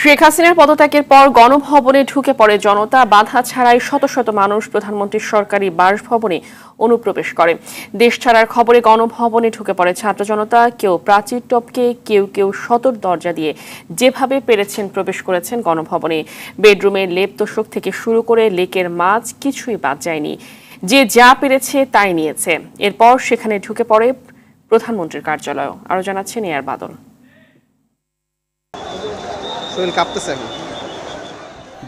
শেখ হাসিনার পদত্যাগের পর গণভবনে ঢুকে পড়ে জনতা। বাধা ছাড়াই শত শত মানুষ প্রধানমন্ত্রীর সরকারি বাসভবনে অনুপ্রবেশ করে। দেশ ছাড়ার খবরে গণভবনে ঢুকে পড়ে ছাত্র জনতা। কেউ প্রাচীর টপকে, কেউ কেউ সদর দরজা দিয়ে যেভাবে পেরেছেন প্রবেশ করেছেন গণভবনে। বেডরুমে লেপ তোশক থেকে শুরু করে লেকের মাছ কিছুই বাদ যায়নি। যে যা পেরেছে তাই নিয়েছে। এরপর সেখানে ঢুকে পড়ে প্রধানমন্ত্রীর কার্যালয়। আরো জানাচ্ছেন এয়ার বাদল।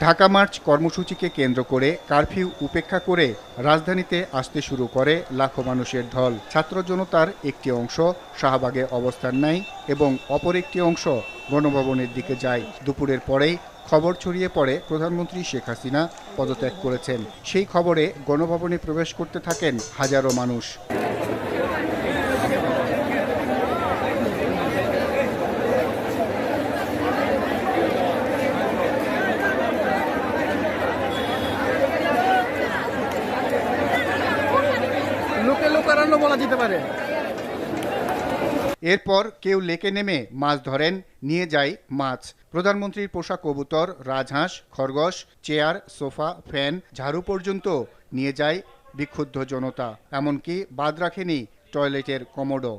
ঢাকা মার্চ কর্মসূচিকে কেন্দ্র করে কারফিউ উপেক্ষা করে রাজধানীতে আসতে শুরু করে লাখো মানুষের ঢল। ছাত্র জনতার একটি অংশ শাহবাগে অবস্থান নেয় এবং অপর একটি অংশ গণভবনের দিকে যায়। দুপুরের পরেই খবর ছড়িয়ে পড়ে প্রধানমন্ত্রী শেখ হাসিনা পদত্যাগ করেছেন। সেই খবরে গণভবনে প্রবেশ করতে থাকেন হাজারো মানুষ। এরপর কেউ লেকে নেমে মাছ ধরেন, নিয়ে যায় মাছ। প্রধানমন্ত্রীর পোষা কবুতর, রাজহাঁস, খরগোশ, চেয়ার, সোফা, ফ্যান, ঝাড়ু পর্যন্ত নিয়ে যায় বিক্ষুব্ধ জনতা। এমনকি বাদ রাখেনি টয়লেটের কমোডও।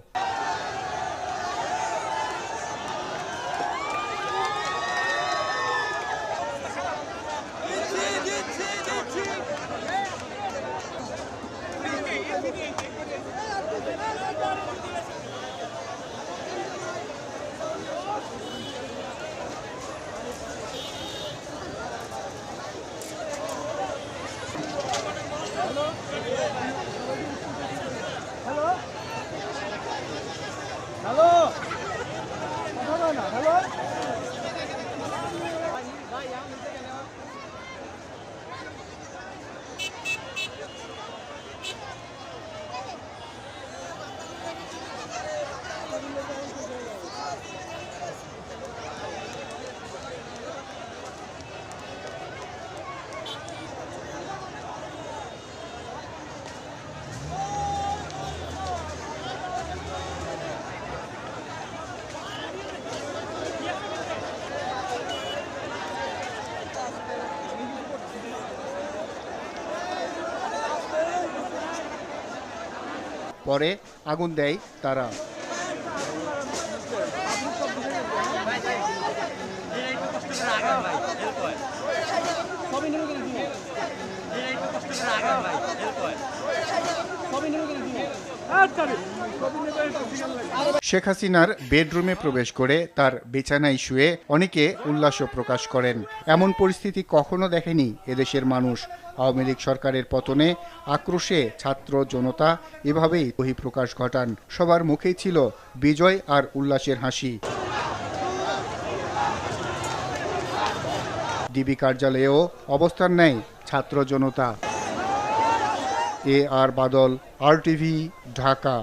পরে আগুন দেয় তারা। শেখ হাসিনার বেডরুমে প্রবেশ করে তার বিছানায় শুয়ে অনেকে উল্লাস প্রকাশ করেন। এমন পরিস্থিতি কখনো দেখেনি এদেশের মানুষ। আওয়ামী লীগ সরকারের পতনে আক্রোশে ছাত্র জনতা এভাবেই বহিঃপ্রকাশ ঘটান। সবার মুখেই ছিল বিজয় আর উল্লাসের হাসি। ডিবি কার্যালয়েও অবস্থান নেয় ছাত্র জনতা। এআর বাদল, RTV, ঢাকা।